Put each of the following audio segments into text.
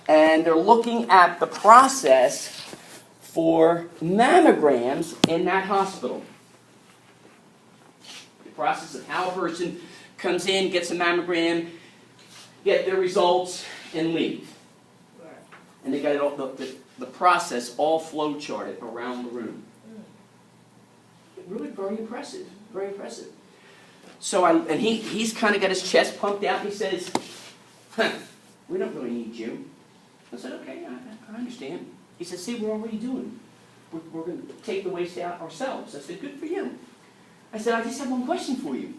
and they're looking at the process for mammograms in that hospital. The process of how a person comes in, gets a mammogram, get their results, and leave. And they got it all, the process all flow charted around the room. Really very impressive, very impressive. So he's kind of got his chest pumped out, and he says, we don't really need you. I said, okay, I understand. He said, see, we're already doing it. We're going to take the waste out ourselves. I said, good for you. I said, I just have one question for you.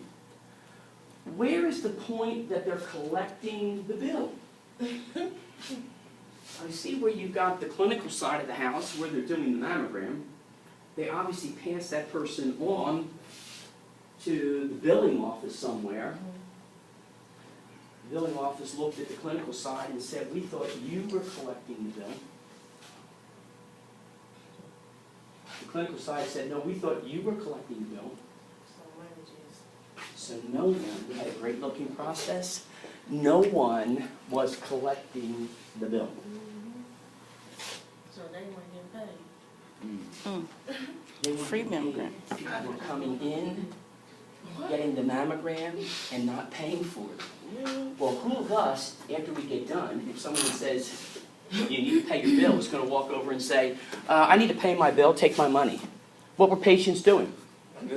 Where is the point that they're collecting the bill? I see where you've got the clinical side of the house where they're doing the mammogram. They obviously pass that person on to the billing office somewhere. The billing office looked at the clinical side and said, we thought you were collecting the bill. The clinical side said, no, we thought you were collecting the bill. So no one, we had a great looking process. No one was collecting the bill. So they weren't getting paid. They were Free mammogram. People were coming in, getting the mammogram, and not paying for it. Well, who of us, after we get done, if someone says, you need to pay your bill, is going to walk over and say, I need to pay my bill, take my money. What were patients doing?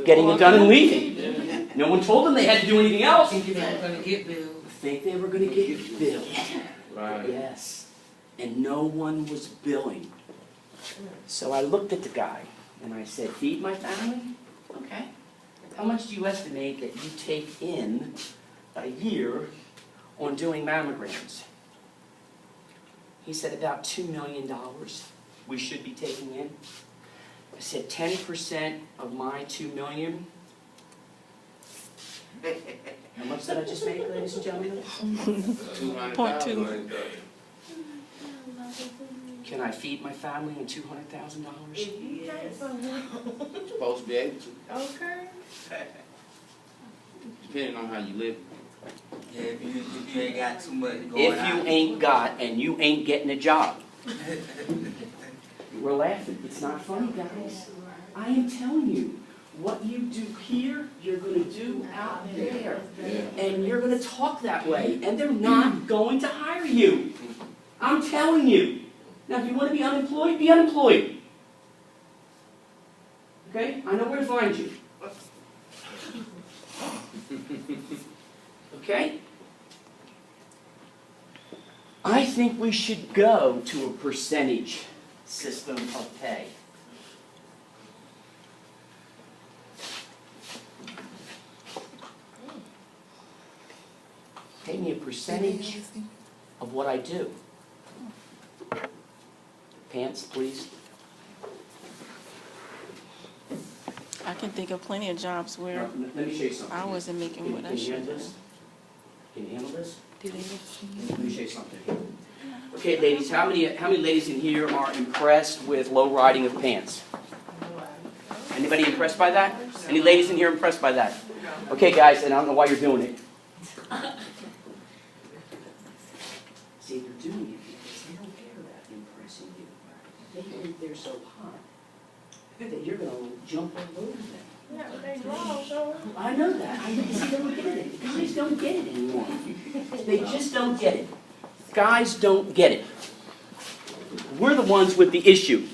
Getting it done and leaving. No one told them they had to do anything else. Think they were going to get billed. Think they were going to get billed. Right. Yes. And no one was billing. So I looked at the guy and I said, feed my family? Okay. How much do you estimate that you take in a year on doing mammograms? He said about $2 million we should be taking in. I said 10% of my $2 million. How much did I just make, ladies and gentlemen? 200,000. Can I feed my family on $200,000? Yes. Supposed to be able to. Okay. Depending on how you live. Yeah, if you ain't got too much going If on. you ain't got and you ain't getting a job. We're laughing. It's not funny, guys. I am telling you, what you do here, you're going to do out there. And you're going to talk that way. And they're not going to hire you. I'm telling you. Now, if you want to be unemployed, be unemployed. Okay? I know where to find you. Okay? I think we should go to a percentage system of pay. Pay me a percentage of what I do. Pants, please. I can think of plenty of jobs where Now, let me show you something. I wasn't making what I Can you should handle have. this? Can you handle this? Did they see Let me show you something. Okay, ladies, how many ladies in here are impressed with low riding of pants? Anybody impressed by that? Any ladies in here impressed by that? Okay, guys, and I don't know why you're doing it. See, they're doing it because they don't care about impressing you. They think they're so hot that you're going to jump all over them. Yeah, but they wrong, so. I know that. I just don't get it. Guys don't get it anymore. They just don't get it. Guys don't get it. We're the ones with the issue.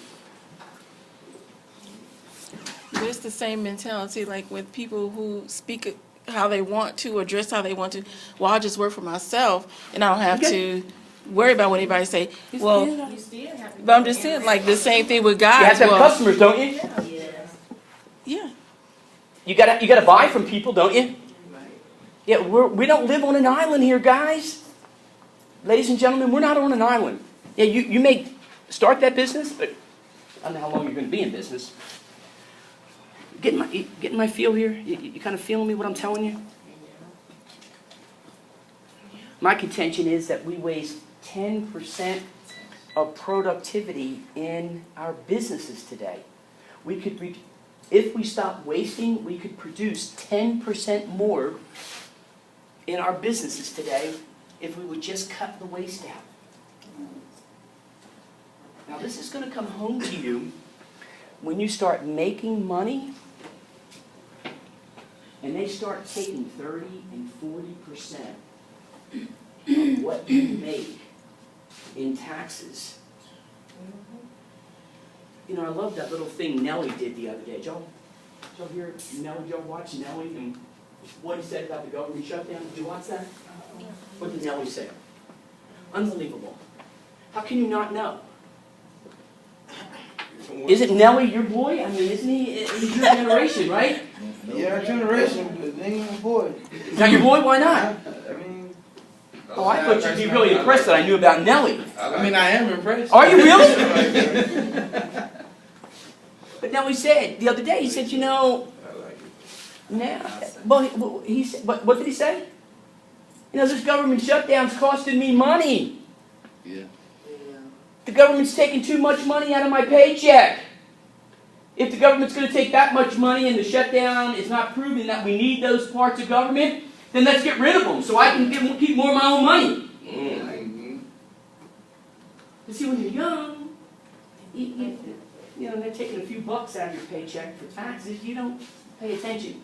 But it's the same mentality like with people who speak how they want to or dress how they want to. Well, I'll just work for myself and I don't have to worry about what anybody say. Well, You still have to. but I'm just saying like the same thing with You have guys. to have Well, customers, don't you? Yes. yeah. You gotta buy from people, don't you? Yeah, we don't live on an island here, guys. Ladies and gentlemen, we're not on an island. Yeah, you may start that business, but I don't know how long you're going to be in business. Getting my feel here? You kind of feeling me what I'm telling you? My contention is that we waste 10% of productivity in our businesses today. We could, if we stop wasting, we could produce 10% more in our businesses today if we would just cut the waste out. Now this is going to come home to you when you start making money and they start taking 30 and 40% of what you make in taxes. You know, I love that little thing Nellie did the other day. Did y'all hear Nellie? Did y'all watch Nellie and what he said about the government shutdown? Did you watch that? What did Nellie say? Unbelievable. How can you not know? Isn't Nellie your boy? I mean, isn't he? He's your generation, right? Yeah, our generation, but they ain't my boy. Is that your boy? Why not? I mean, Oh, I thought you'd be really impressed that I knew about Nellie. I am impressed. Are you really? But Nellie said the other day, he said, you know, now, well, he said, what did he say? You know, this government shutdown's costing me money. Yeah. The government's taking too much money out of my paycheck. If the government's going to take that much money and the shutdown is not proving that we need those parts of government, then let's get rid of them so I can keep more of my own money. Mm-hmm. You see, when you're young, you know, they're taking a few bucks out of your paycheck for taxes, you don't pay attention.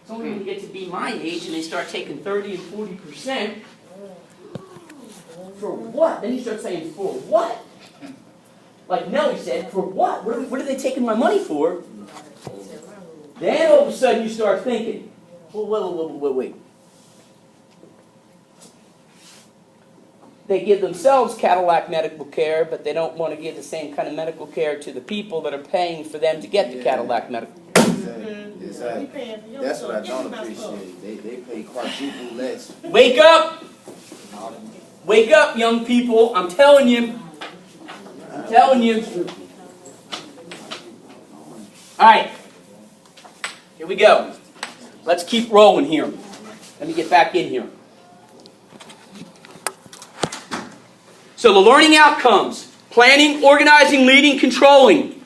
It's only when you get to be my age and they start taking 30 and 40%. For what? Then you start saying, for what? Like Nellie said, for what? What are they taking my money for? Then all of a sudden you start thinking, well, wait. They give themselves Cadillac medical care, but they don't want to give the same kind of medical care to the people that are paying for them to get the Cadillac medical. Exactly. That's what I don't appreciate. They pay quadruple less. Wake up! Wake up, young people. I'm telling you. I'm telling you. All right. Here we go. Let's keep rolling here. Let me get back in here. So the learning outcomes: planning, organizing, leading, controlling.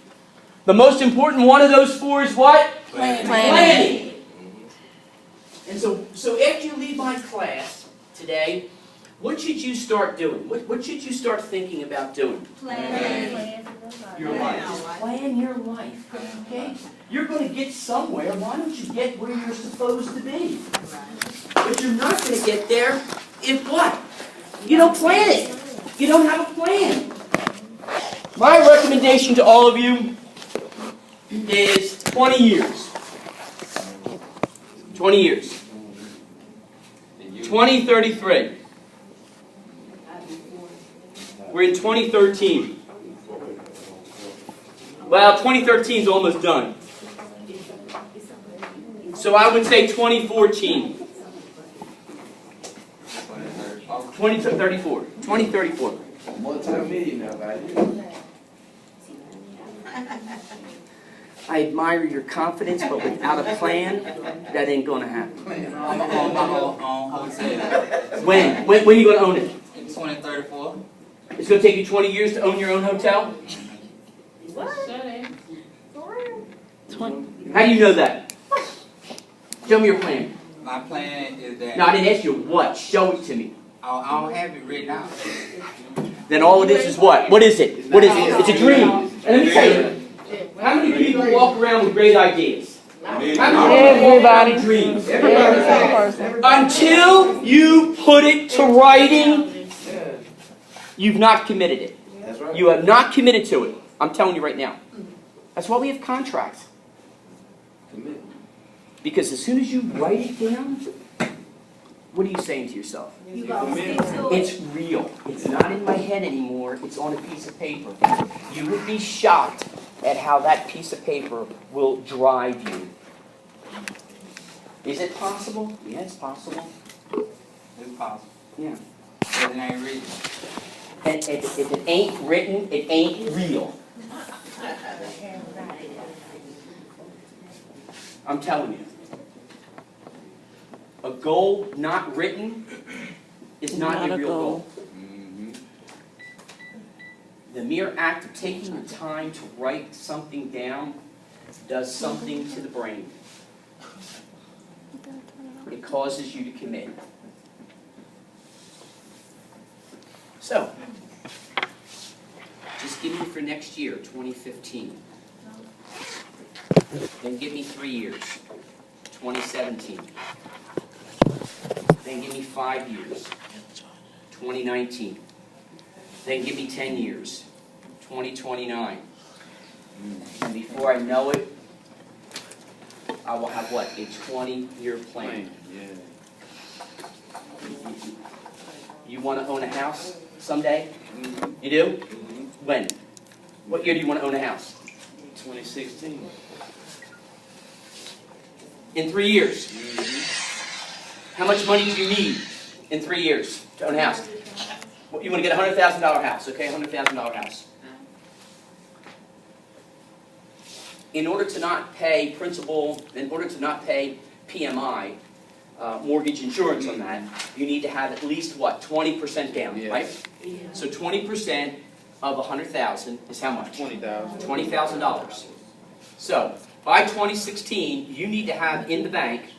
The most important one of those four is what? Planning. And so after you leave my class today, what should you start doing? What should you start thinking about doing? Plan. Your life. Just plan your life. Okay? You're going to get somewhere. Why don't you get where you're supposed to be? But you're not going to get there if what? You don't plan it. You don't have a plan. My recommendation to all of you is 20 years. 20 years. 2033. We're in 2013. Well, 2013 is almost done. So I would say 2014. 2034. 2034. Multi-millionaire, right? I admire your confidence, but without a plan, that ain't gonna happen. I'm gonna own my own hotel When? When are you gonna own it? in 2034. It's gonna take you 20 years to own your own hotel? How do you know that? Show me your plan. My plan is that No, I didn't ask you what. Show it to me. I don't have it written out. Then all of this is what? What is it? What is it? It's a dream. And let me tell you, how many people walk around with great ideas? How many people walk around with dreams? Until you put it to writing, you've not committed it. That's right. You have not committed to it. I'm telling you right now. That's why we have contracts. Commit. Because as soon as you write it down, what are you saying to yourself? You gonna stick to it. It's real. It's not in my head anymore. It's on a piece of paper. You would be shocked at how that piece of paper will drive you. Is it possible? Yeah, it's possible. It's possible. Yeah. But it ain't written. And if it ain't written, it ain't real. I'm telling you. A goal not written is not a real goal. Mm-hmm. The mere act of taking the time to write something down does something to the brain. It causes you to commit. So, Just give me for next year, 2015. Then give me 3 years, 2017. Then give me 5 years, 2019. Then give me 10 years, 2029. And before I know it, I will have what? A 20-year plan. Yeah. You want to own a house someday? You do? When? What year do you want to own a house? 2016. In 3 years. How much money do you need in 3 years to own a house? Well, you want to get a $100,000 house, okay? $100,000 house. In order to not pay principal, in order to not pay PMI, mortgage insurance on that, you need to have at least what? 20% down, Yeah. right? So 20% of 100,000 is how much? 20,000. $20,000. So by 2016, you need to have in the bank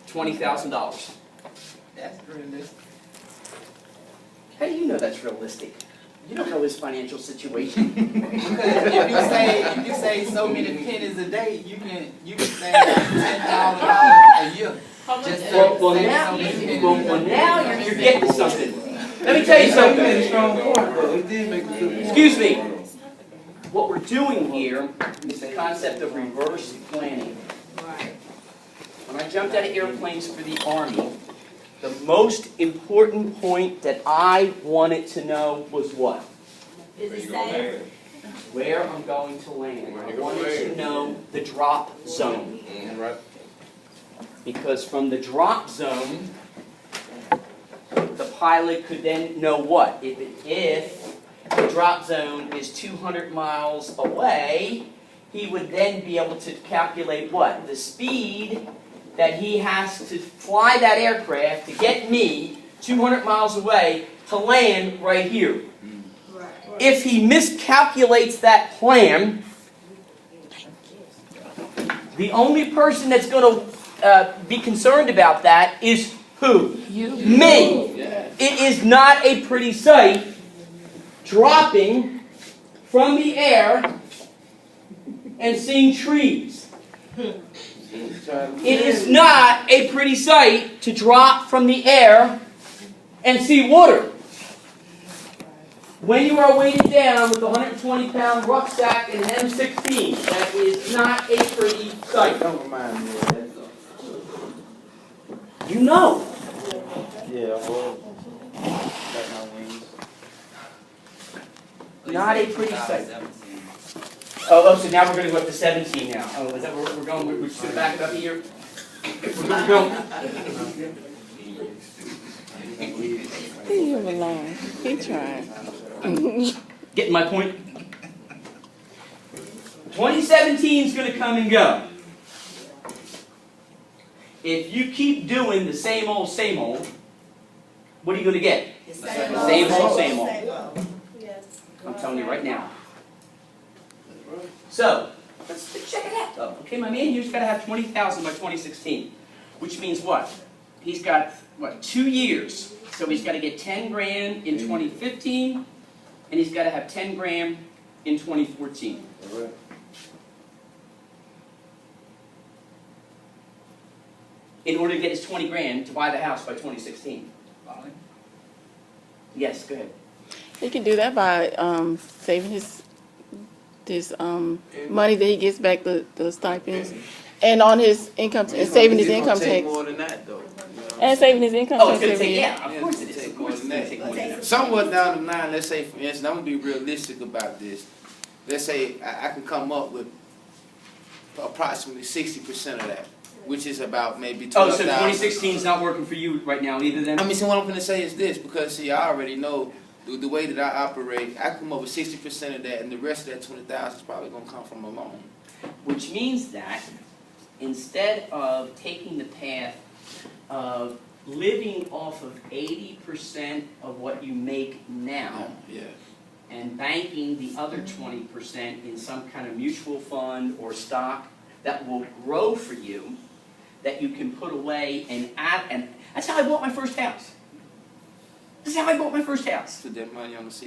$20,000. That's realistic. How do you know that's realistic? You don't know his financial situation. Because if you save so many pennies a day, you can save $10,000 a year. Just Well, save now, so many pennies well, a day. now you're getting something. Let me tell you something. Excuse me. What we're doing here is the concept of reverse planning. When I jumped out of airplanes for the Army, the most important point that I wanted to know was what? Is it safe? Where I'm going to land. I wanted to know the drop zone. Right. Because from the drop zone, the pilot could then know what? If the drop zone is 200 miles away, he would then be able to calculate what? The speed that he has to fly that aircraft to get me 200 miles away to land right here. If he miscalculates that plan, the only person that's going to be concerned about that is who? You. Me. It is not a pretty sight dropping from the air and seeing trees. It is not a pretty sight to drop from the air and see water. When you are weighted down with a 120-pound rucksack and an M16, that is not a pretty sight. Don't remind me of that. You know. Yeah, well, got my wings. Not a pretty sight. Oh, so now we're going to go up to 17 now. Oh, is that where we're going? We're just going to back it up a year? We're going. Leave him alone. He trying. Getting my point? 2017 is going to come and go. If you keep doing the same old, what are you going to get? Same old, same old. I'm telling you right now. So, let's check it out though. Okay, my man here's got to have 20,000 by 2016. Which means what? He's got, what, 2 years. So he's got to get 10 grand in 2015, and he's got to have 10 grand in 2014. All right. In order to get his 20 grand to buy the house by 2016. Yes, go ahead. He can do that by saving his money that he gets back, the stipends, and on his income, and saving his income tax, More than that, though. and saving his income Oh, it's tax going to every take, year. yeah, of course it is. Of course it's going to take more than that. Somewhat down the line, let's say, for instance, I'm going to be realistic about this. Let's say I can come up with approximately 60% of that, which is about maybe Oh, so 12,000. 2016 is not working for you right now either then? I mean, so what I'm going to say is this, because, see, I already know the way that I operate, I come up with 60% of that, and the rest of that 20,000 is probably going to come from a loan. Which means that instead of taking the path of living off of 80% of what you make now Yeah. and banking the other 20% in some kind of mutual fund or stock that will grow for you, that you can put away and add, and that's how I bought my first house. This is how I bought my first house. Put that money on the